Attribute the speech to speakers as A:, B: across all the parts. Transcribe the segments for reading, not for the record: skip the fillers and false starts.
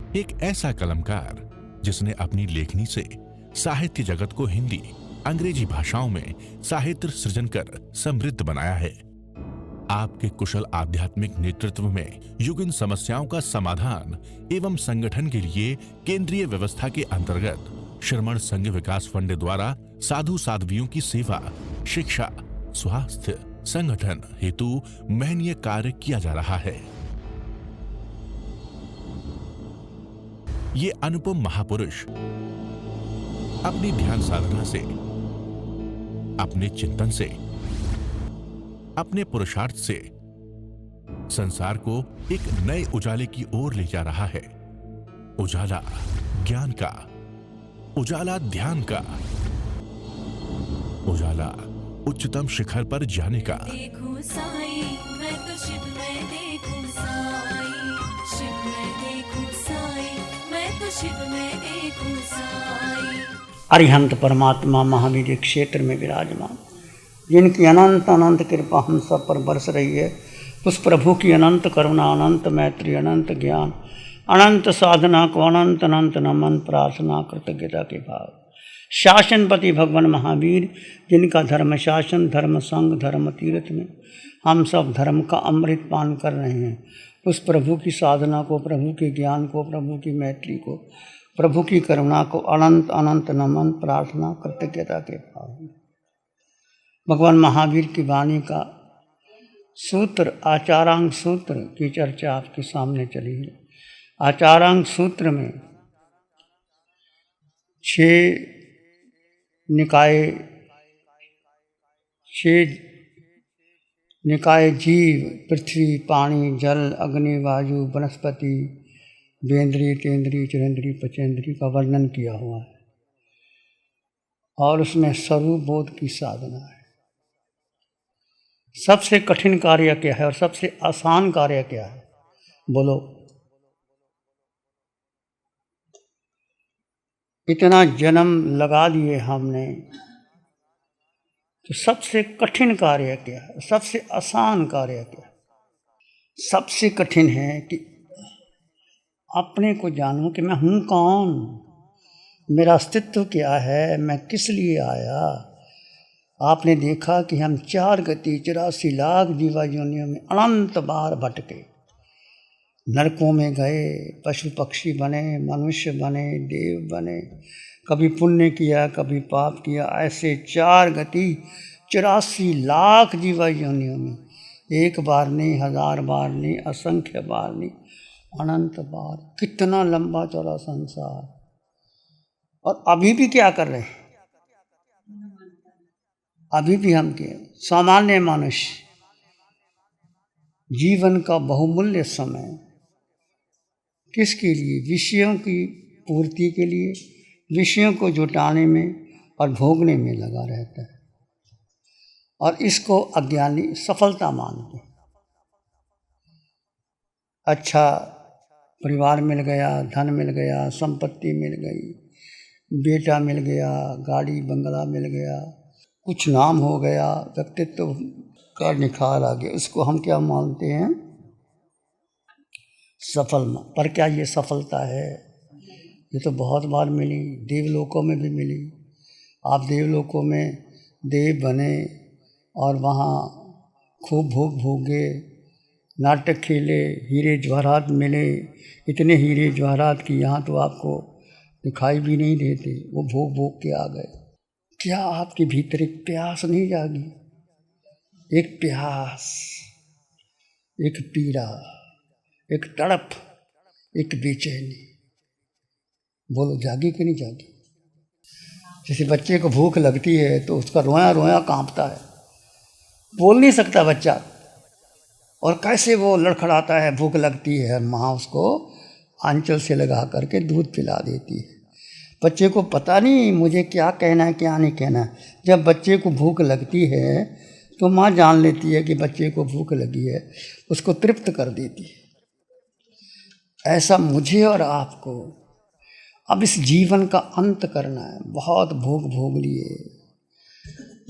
A: एक ऐसा कलमकार जिसने अपनी लेखनी से साहित्य जगत को हिंदी, अंग्रेजी भाषाओं में साहित्य सृजन कर समृद्ध बनाया है। आपके कुशल आध्यात्मिक नेतृत्व में युगीन समस्याओं का समाधान एवं संगठन के लिए केंद्रीय व्यवस्था के अंतर्गत श्रमण संघ विकास फंड द्वारा साधु साध्वियों की सेवा, शिक्षा, स्वास्थ्य, संगठन हेतु महनीय कार्य किया जा रहा है। ये अनुपम महापुरुष अपनी ध्यान साधना से, अपने चिंतन से, अपने पुरुषार्थ से संसार को एक नए उजाले की ओर ले जा रहा है। उजाला ज्ञान का, उजाला ध्यान का, उजाला उच्चतम शिखर पर जाने का।
B: देखूं साई, मैं तो शिव में देखूं साई, शिव में देखूं साई, मैं तो शिव में देखूं साई।
C: अरिहंत परमात्मा महावीर क्षेत्र में विराजमान, जिनकी अनंत अनंत कृपा हम सब पर बरस रही है, उस प्रभु की अनंत करुणा, अनंत मैत्री, अनंत ज्ञान, अनंत साधना को अनंत अनंत नमन, प्रार्थना, कृतज्ञता के भाव। शासनपति भगवान महावीर, जिनका धर्म शासन, धर्म संघ, धर्म तीर्थ में हम सब धर्म का अमृत पान कर रहे हैं, उस प्रभु की साधना को, प्रभु के ज्ञान को, प्रभु की मैत्री को, प्रभु की करुणा को अनंत अनंत नमन, प्रार्थना, कृतज्ञता के भाव। भगवान महावीर की वाणी का सूत्र, आचारांग सूत्र की चर्चा आपके सामने चली है। आचारांग सूत्र में 6 निकाय जीव, पृथ्वी, पानी, जल, अग्नि, वायु, वनस्पति, वेंद्री, तेंद्री, चरेंद्री, पचेंद्री का वर्णन किया हुआ है और उसमें स्वरूप बोध की साधना है। सबसे कठिन कार्य क्या है और सबसे आसान कार्य क्या है? बोलो। इतना जन्म लगा दिए हमने, तो सबसे कठिन कार्य क्या है, सबसे आसान कार्य क्या है? सबसे कठिन है कि अपने को जानूं कि मैं हूँ कौन, मेरा अस्तित्व क्या है, मैं किस लिए आया। आपने देखा कि हम 4 गति 84 लाख जीवा योनियों में अनंत बार भटके, नरकों में गए, पशु पक्षी बने, मनुष्य बने, देव बने, कभी पुण्य किया, कभी पाप किया। ऐसे 4 गति 84 लाख जीवा योनियों में, एक बार नहीं, 1000 बार नहीं, असंख्य बार नहीं, अनंत बार। कितना लंबा चौड़ा संसार। और अभी भी क्या कर रहे हैं? अभी भी हम के सामान्य मनुष्य जीवन का बहुमूल्य समय किसके लिए? विषयों की पूर्ति के लिए, विषयों को जुटाने में और भोगने में लगा रहता है और इसको अज्ञानी सफलता मानते हैं। अच्छा परिवार मिल गया, धन मिल गया, संपत्ति मिल गई, बेटा मिल गया, गाड़ी बंगला मिल गया, कुछ नाम हो गया, व्यक्तित्व का निखार आ गया, उसको हम क्या मानते हैं? सफल। पर क्या ये सफलता है? ये तो बहुत बार मिली, देवलोकों में भी मिली। आप देवलोकों में देव बने और वहाँ खूब भोग भोगे, नाटक खेले, हीरे जवाहरात मिले, इतने हीरे जवाहरात कि यहाँ तो आपको दिखाई भी नहीं देते, वो भोग भोग के आ गए। क्या आपके भीतर एक प्यास नहीं जागी? एक प्यास, एक पीड़ा, एक तड़प, एक बेचैनी। बोलो जागी कि नहीं जागी? जैसे बच्चे को भूख लगती है तो उसका रोया रोया कांपता है, बोल नहीं सकता बच्चा, और कैसे वो लड़खड़ाता है। भूख लगती है, माँ उसको आंचल से लगा करके दूध पिला देती है। बच्चे को पता नहीं मुझे क्या कहना है, क्या नहीं कहना है। जब बच्चे को भूख लगती है तो माँ जान लेती है कि बच्चे को भूख लगी है, उसको तृप्त कर देती है। ऐसा मुझे और आपको अब इस जीवन का अंत करना है। बहुत भोग भोग लिए,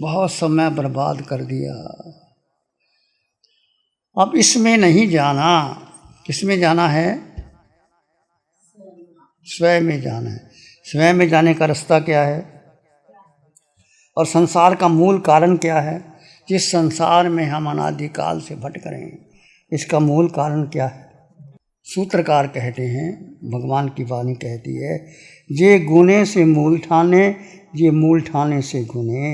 C: बहुत समय बर्बाद कर दिया, अब इसमें नहीं जाना। किसमें जाना है? स्वयं में जाना है। स्वयं में जाने का रास्ता क्या है और संसार का मूल कारण क्या है? जिस संसार में हम अनादिकाल से भटक रहे हैं, इसका मूल कारण क्या है? सूत्रकार कहते हैं, भगवान की वाणी कहती है, जे गुणे से मूल ठाने, ये मूल ठाने से गुणे।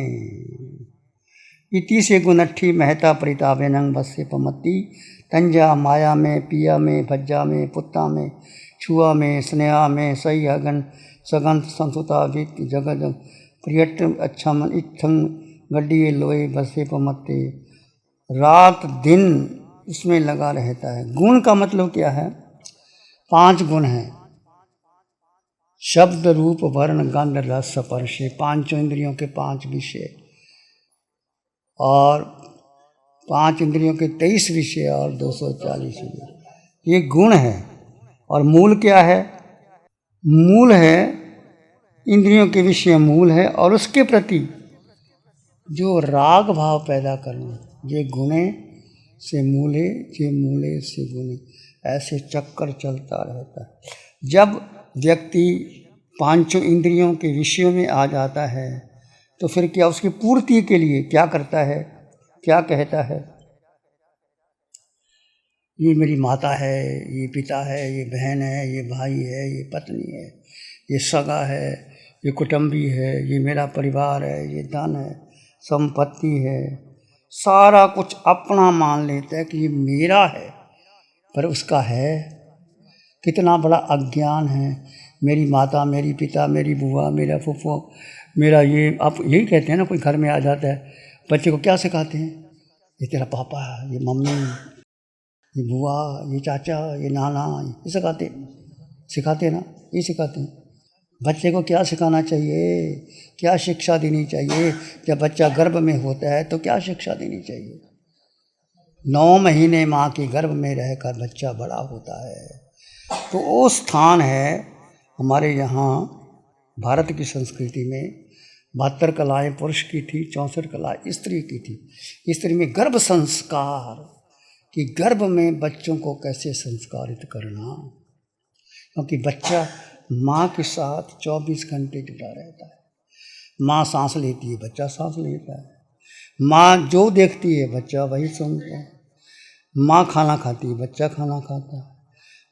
C: इति से गुणठी महता परितावेनंग बस्य पमति, तंजा माया में पिया में भज्जा में पुत्ता में छुआ में स्नेहा में सही अगन सगंत संसुता वित जगत प्रियट अच्छम इत्थं गड्डिए लोए बसे पमत्ते। रात दिन इसमें लगा रहता है। गुण का मतलब क्या है? 5 गुण हैं, शब्द रूप वर्ण गंध रस स्पर्श, 5 इंद्रियों के 5 विषय और 5 इंद्रियों के 23 विषय और 240 विषय, ये गुण है। और मूल क्या है? मूल है इंद्रियों के विषय मूल है, और उसके प्रति जो राग भाव पैदा करना, ये गुणे से मूले, ये मूले से गुणे, ऐसे चक्कर चलता रहता है। जब व्यक्ति 5 इंद्रियों के विषयों में आ जाता है तो फिर क्या उसकी पूर्ति के लिए क्या करता है? क्या कहता है? ये मेरी माता है, ये पिता है, ये बहन है, ये भाई है, ये पत्नी है, ये सगा है, ये कुटुंबी है, ये मेरा परिवार है, ये धन है, संपत्ति है, सारा कुछ अपना मान लेता है कि ये मेरा है, पर उसका है। कितना बड़ा अज्ञान है। मेरी माता, मेरी पिता, मेरी बुआ, मेरा फूफो, मेरा ये, आप यही कहते हैं ना, कोई घर में आ जाता है, बच्चे को क्या सिखाते हैं? ये तेरा पापा, ये मम्मी, ये बुआ, ये चाचा, ये नाना, ये सिखाते हैं ना, ये सिखाते हैं। बच्चे को क्या सिखाना चाहिए, क्या शिक्षा देनी चाहिए? जब बच्चा गर्भ में होता है तो क्या शिक्षा देनी चाहिए? 9 महीने माँ के गर्भ में रहकर बच्चा बड़ा होता है, तो वो स्थान है हमारे यहाँ भारत की संस्कृति में। 72 कलाएँ पुरुष की थी, 64 कलाएँ स्त्री की थी। स्त्री में गर्भ संस्कार, कि गर्भ में बच्चों को कैसे संस्कारित करना, क्योंकि बच्चा माँ के साथ 24 घंटे जुड़ा रहता है। माँ सांस लेती है, बच्चा सांस लेता है। माँ जो देखती है, बच्चा वही सुनता है। माँ खाना खाती है, बच्चा खाना खाता है।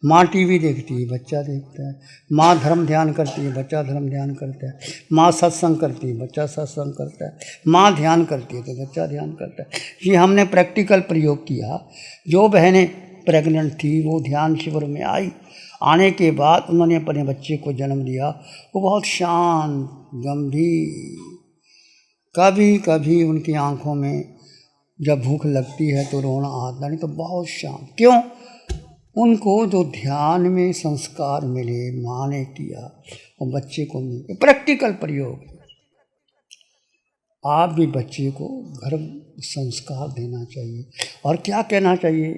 C: माँ टीवी देखती है, बच्चा देखता है। माँ धर्म ध्यान करती है, बच्चा धर्म ध्यान करता है। माँ सत्संग करती है, बच्चा सत्संग करता है। माँ ध्यान करती है तो बच्चा ध्यान करता है। ये हमने प्रैक्टिकल प्रयोग किया। जो बहनें प्रेग्नेंट थी वो ध्यान शिविर में आई, आने के बाद उन्होंने अपने बच्चे को जन्म दिया। वो बहुत शांत, गंभीर, कभी कभी उनकी आँखों में जब भूख लगती है तो रोना आता, नहीं तो बहुत शांत। क्यों? उनको जो ध्यान में संस्कार मिले, माँ ने किया, वो बच्चे को मिले। प्रैक्टिकल प्रयोग। आप भी बच्चे को गर्भ संस्कार देना चाहिए। और क्या कहना चाहिए?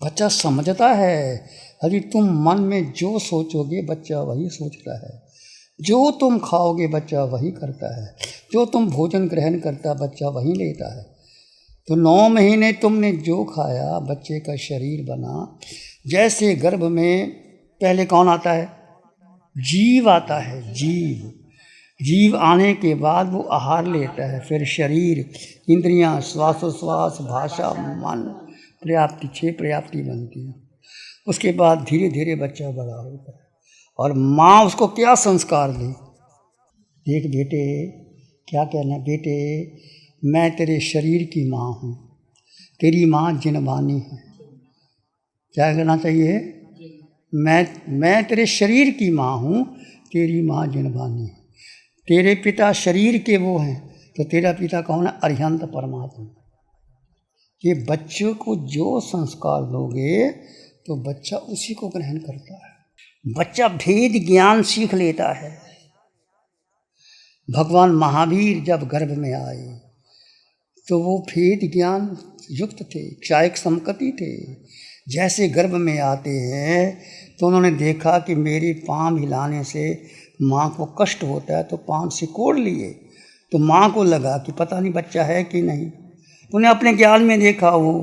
C: बच्चा समझता है। अभी तुम मन में जो सोचोगे बच्चा वही सोचता है। जो तुम खाओगे बच्चा वही करता है। जो तुम भोजन ग्रहण करता बच्चा वही लेता है। तो 9 महीने तुमने जो खाया, बच्चे का शरीर बना। जैसे गर्भ में पहले कौन आता है? जीव आता है। जीव आने के बाद वो आहार लेता है, फिर शरीर, इंद्रियां, श्वासोश्वास, भाषा, मन, पर्याप्ति, 6 पर्याप्ति बनती है। उसके बाद धीरे धीरे बच्चा बड़ा होता है और माँ उसको क्या संस्कार दे? देख बेटे, क्या कहना? बेटे, मैं तेरे शरीर की माँ हूँ, तेरी माँ जिनवानी है। क्या कहना चाहिए? मैं तेरे शरीर की माँ हूँ, तेरी माँ जिनवानी है। तेरे पिता शरीर के वो हैं, तो तेरा पिता कौन है? अरिहंत परमात्मा। ये बच्चों को जो संस्कार दोगे तो बच्चा उसी को ग्रहण करता है। बच्चा भेद ज्ञान सीख लेता है। भगवान महावीर जब गर्भ में आए तो वो भेद ज्ञान युक्त थे, क्षायक संकति थे। जैसे गर्भ में आते हैं तो उन्होंने देखा कि मेरी पाँव हिलाने से माँ को कष्ट होता है, तो पाँव सिकोड़ लिए। तो माँ को लगा कि पता नहीं बच्चा है कि नहीं, तो उन्हें अपने ज्ञान में देखा वो,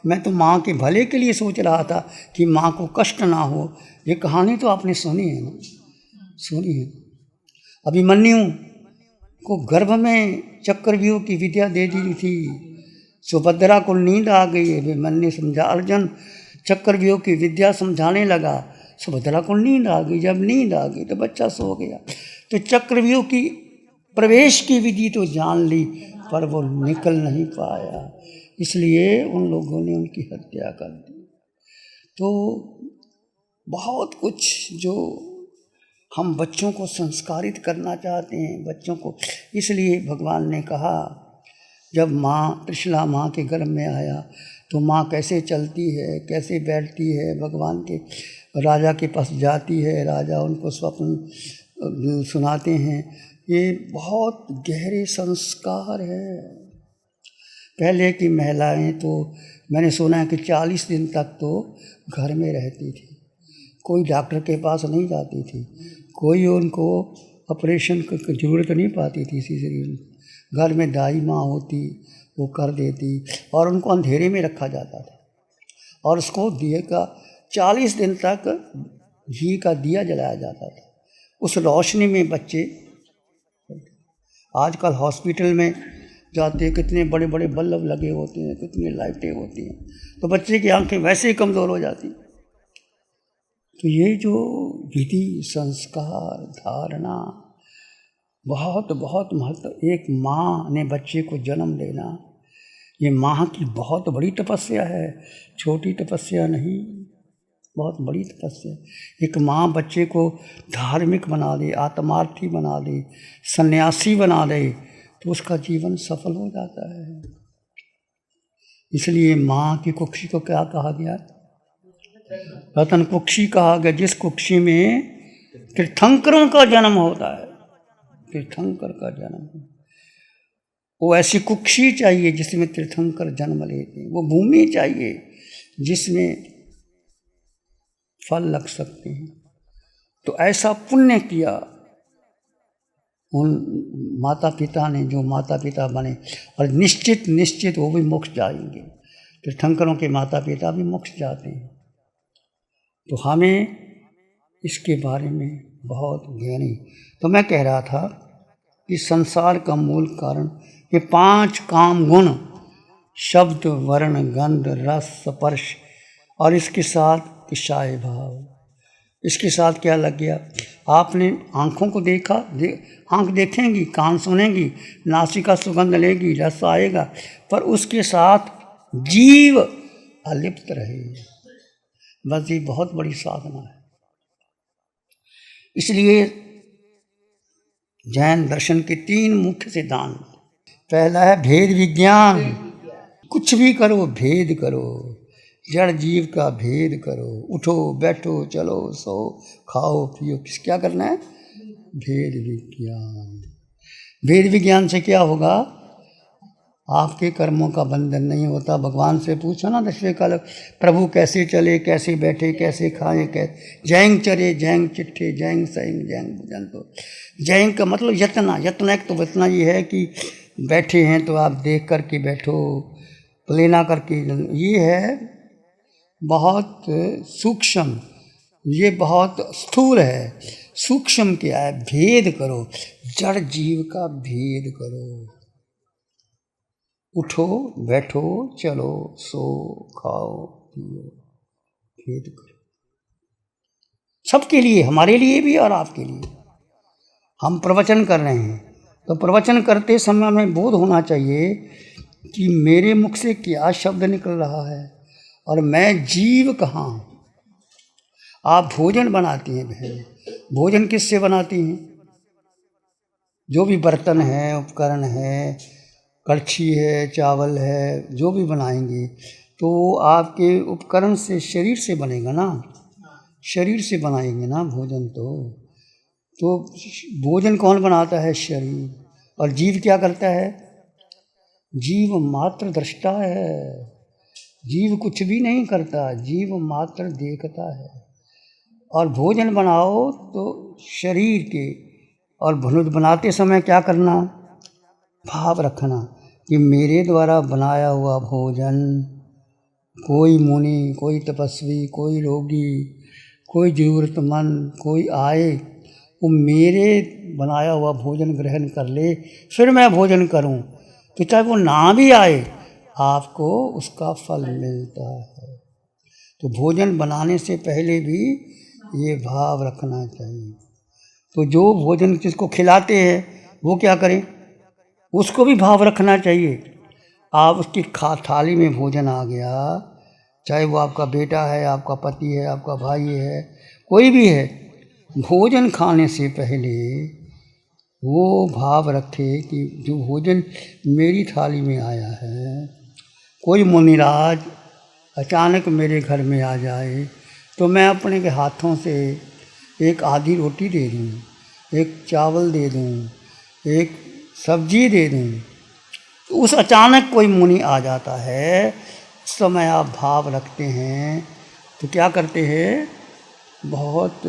C: मैं तो माँ के भले के लिए सोच रहा था कि माँ को कष्ट ना हो। ये कहानी तो आपने सुनी है ना, सुनी है। अभिमन्यु को गर्भ में चक्रव्यूह की विद्या दे दी थी, सुभद्रा को नींद आ गई। अभिमन्यु समझा, अर्जुन चक्रव्यूह की विद्या समझाने लगा, सुभद्रा को नींद आ गई। जब नींद आ गई तो बच्चा सो गया। तो चक्रव्यूह की प्रवेश की विधि तो जान ली, पर वो निकल नहीं पाया, इसलिए उन लोगों ने उनकी हत्या कर दी। तो बहुत कुछ जो हम बच्चों को संस्कारित करना चाहते हैं, बच्चों को, इसलिए भगवान ने कहा, जब माँ त्रिशला माँ के गर्भ में आया तो माँ कैसे चलती है, कैसे बैठती है, भगवान के राजा के पास जाती है, राजा उनको स्वप्न सुनाते हैं। ये बहुत गहरे संस्कार है। पहले की महिलाएं तो मैंने सुना है कि 40 दिन तक तो घर में रहती थी, कोई डॉक्टर के पास नहीं जाती थी, कोई उनको ऑपरेशन की ज़रूरत नहीं पाती थी। सीजरियन घर में दाई माँ होती, वो कर देती, और उनको अंधेरे में रखा जाता था, और उसको दिए का 40 दिन तक घी का दिया जलाया जाता था, उस रोशनी में बच्चे। आजकल हॉस्पिटल में जाते हैं, कितने बड़े बड़े बल्ब लगे होते हैं, कितनी लाइटें होती हैं, तो बच्चे की आंखें वैसे ही कमज़ोर हो जाती। तो ये जो विधि, संस्कार, धारणा बहुत बहुत महत्व। एक माँ ने बच्चे को जन्म देना, ये माँ की बहुत बड़ी तपस्या है, छोटी तपस्या नहीं, बहुत बड़ी तपस्या। एक माँ बच्चे को धार्मिक बना दे, आत्मार्थी बना दे, सन्यासी बना दे, तो उसका जीवन सफल हो जाता है। इसलिए माँ की कुक्षी को क्या कहा गया? रतन कुक्षी कहा गया, जिस कुक्षी में तीर्थंकरों का जन्म होता है, तीर्थंकर का जन्म। वो ऐसी कुक्षी चाहिए जिसमें तीर्थंकर जन्म लेते हैं, वो भूमि चाहिए जिसमें फल लग सकते हैं। तो ऐसा पुण्य किया उन माता पिता ने, जो माता पिता बने, और निश्चित निश्चित वो भी मोक्ष जाएंगे। तीर्थंकरों के माता पिता भी मोक्ष जाते हैं। तो हमें इसके बारे में बहुत ज्ञानी। तो मैं कह रहा था कि संसार का मूल कारण ये 5 काम गुण, शब्द, वर्ण, गंध, रस, स्पर्श, और इसके साथ विषय भाव। इसके साथ क्या लग गया? आपने आँखों को देखा, आँख देखेंगी, कान सुनेंगी, नासिका सुगंध लेगी, रस आएगा, पर उसके साथ जीव अलिप्त रहेगी। बस ये बहुत बड़ी साधना है। इसलिए जैन दर्शन के 3 मुख्य सिद्धांत। पहला है भेद विज्ञान, कुछ भी करो भेद करो, जड़ जीव का भेद करो, उठो बैठो चलो सो खाओ पियो, क्या करना है? भेद विज्ञान। भेद विज्ञान से क्या होगा? आपके कर्मों का बंधन नहीं होता। भगवान से पूछो ना 10वें काल, प्रभु कैसे चले, कैसे बैठे, कैसे खाएं, कैसे जैंग चरे, जैंग चिट्ठे, जैंग सैंग, जैंग भजन। तो जैंग का मतलब यतना, यतना एक तो इतना ये है कि बैठे हैं तो आप देख करके बैठो, लेना करके, ये है बहुत सूक्ष्म, ये बहुत स्थूल है। सूक्ष्म क्या है? भेद करो, जड़ जीव का भेद करो, उठो बैठो चलो सो खाओ पियो, भेद करो। सबके लिए, हमारे लिए भी और आपके लिए। हम प्रवचन कर रहे हैं तो प्रवचन करते समय हमें बोध होना चाहिए कि मेरे मुख से क्या शब्द निकल रहा है और मैं जीव कहाँ हूँ। आप भोजन बनाती हैं बहन, भोजन किससे बनाती हैं? जो भी बर्तन है, उपकरण है, कड़छी है, चावल है, जो भी बनाएंगे तो आपके उपकरण से, शरीर से बनेगा ना, शरीर से बनाएंगे ना भोजन। तो भोजन कौन बनाता है? शरीर। और जीव क्या करता है? जीव मात्र दृष्टा है, जीव कुछ भी नहीं करता, जीव मात्र देखता है। और भोजन बनाओ तो शरीर के, और बनाते समय क्या करना? भाव रखना कि मेरे द्वारा बनाया हुआ भोजन कोई मुनि, कोई तपस्वी, कोई रोगी, कोई ज़रूरतमंद कोई आए, वो मेरे बनाया हुआ भोजन ग्रहण कर ले, फिर मैं भोजन करूं, तो चाहे वो ना भी आए आपको उसका फल मिलता है। तो भोजन बनाने से पहले भी ये भाव रखना चाहिए। तो जो भोजन जिसको खिलाते हैं वो क्या करें, उसको भी भाव रखना चाहिए। आप उसकी थाली में भोजन आ गया, चाहे वो आपका बेटा है, आपका पति है, आपका भाई है, कोई भी है, भोजन खाने से पहले वो भाव रखे कि जो भोजन मेरी थाली में आया है, कोई मुनिराज अचानक मेरे घर में आ जाए तो मैं अपने के हाथों से एक आधी रोटी दे दूँ, एक चावल दे दूँ, एक सब्जी दे दूँ। तो उस अचानक कोई मुनि आ जाता है, उस समय आप भाव रखते हैं तो क्या करते हैं, बहुत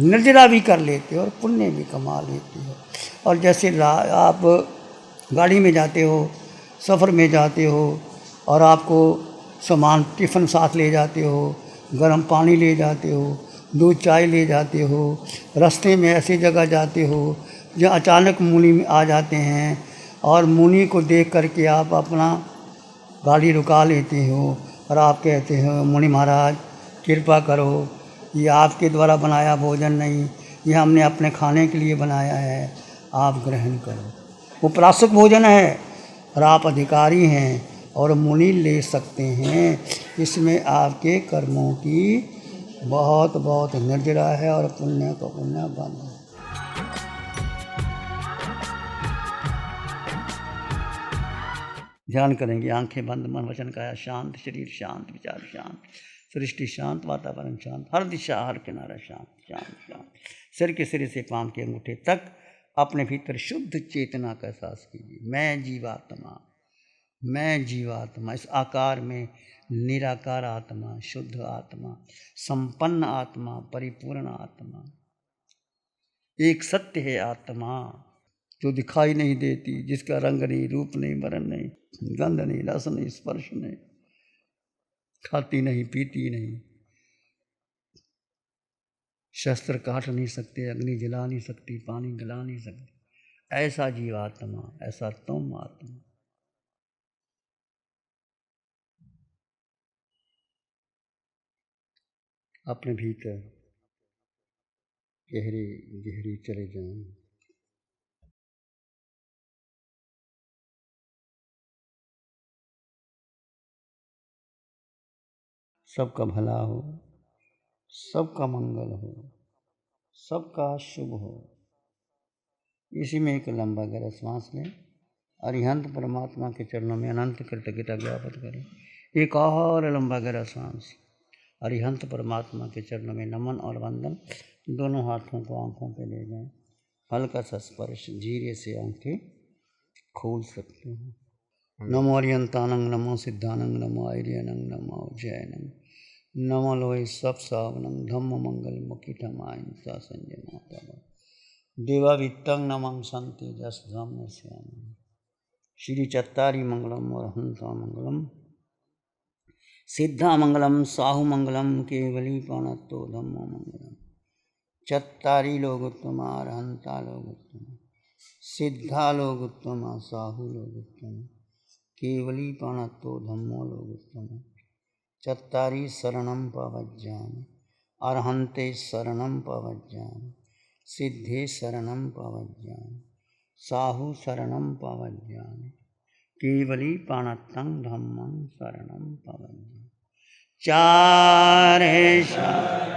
C: निर्जरा भी कर लेते हो और पुण्य भी कमा लेते हो। और जैसे आप गाड़ी में जाते हो, सफ़र में जाते हो और आपको सामान टिफ़िन साथ ले जाते हो, गर्म पानी ले जाते हो, दूध चाय ले जाते हो, रास्ते में ऐसी जगह जाते हो जहाँ अचानक मुनि आ जाते हैं और मुनि को देख करके आप अपना गाड़ी रुका लेते हो और आप कहते हो मुनि महाराज कृपा करो, ये आपके द्वारा बनाया भोजन नहीं, ये हमने अपने खाने के लिए बनाया है, आप ग्रहण करो। वो प्राशक भोजन है और आप अधिकारी हैं और मुनि ले सकते हैं। इसमें आपके कर्मों की बहुत बहुत निर्जरा है और पुण्य का पुण्य बन है। ध्यान करेंगे, आंखें बंद, मन वचन काया शांत, शरीर शांत, विचार शांत, सृष्टि शांत, वातावरण शांत, हर दिशा हर किनारा शांत शांत शांत। सिर के सिरे से पांव के अंगूठे तक अपने भीतर शुद्ध चेतना का एहसास कीजिए। मैं जीवात्मा, मैं जीवात्मा, इस आकार में निराकार आत्मा, शुद्ध आत्मा, संपन्न आत्मा, परिपूर्ण आत्मा, एक सत्य है आत्मा जो दिखाई नहीं देती, जिसका रंग नहीं, रूप नहीं, वर्ण नहीं, गंध नहीं, रस नहीं, स्पर्श नहीं, खाती नहीं, पीती नहीं, शस्त्र काट नहीं सकते, अग्नि जला नहीं सकती, पानी गला नहीं सकती, ऐसा जीवात्मा, ऐसा तुम आत्मा। अपने भीतर गहरी गहरी चले जाएं। सबका भला हो, सबका मंगल हो, सबका शुभ हो। इसी में एक लंबा गहरा सांस लें। अरिहंत परमात्मा के चरणों में अनंत कृतज्ञता ज्ञापित करें। एक और लंबा गहरा सांस। अरिहंत परमात्मा के चरणों में नमन और वंदन। दोनों हाथों को आंखों पे ले जाएं। हल्का सा स्पर्श, धीरे से आंखें खोल सकते हैं। नमो अरिहंतानंग, नमो सिद्धानंग, नमो आर्यनंग, नमो जैनंग, नमो लोहे सब सावनंग, धम्म मंगल मुखी ठमायन सा संजय माता देवा वित्तंग नमं संति जस ब्रह्म श्याम। श्री चत्तारी मंगलम और हंसा मंगलम, सिद्धा मंगलम, साहु मंगलम, केवली पाणत्तो धम्मो मंगलम। चत्तारी लोग उत्तमा, हंता लोग उत्तमा, सिद्धा लोग उत्तमा, साहु लोग उत्तमा, केवली पाणत्तो धम्मो लोग उत्तमा। चत्तारी शरणं पवज्जामि, अर्हन्ते शरणं पवज्जामि, सिद्धे शरणं पवज्जामि, साहु शरणं पवज्जामि, केवली पाणत्तं धम्मं शरणं पवज्जामि। चार शरण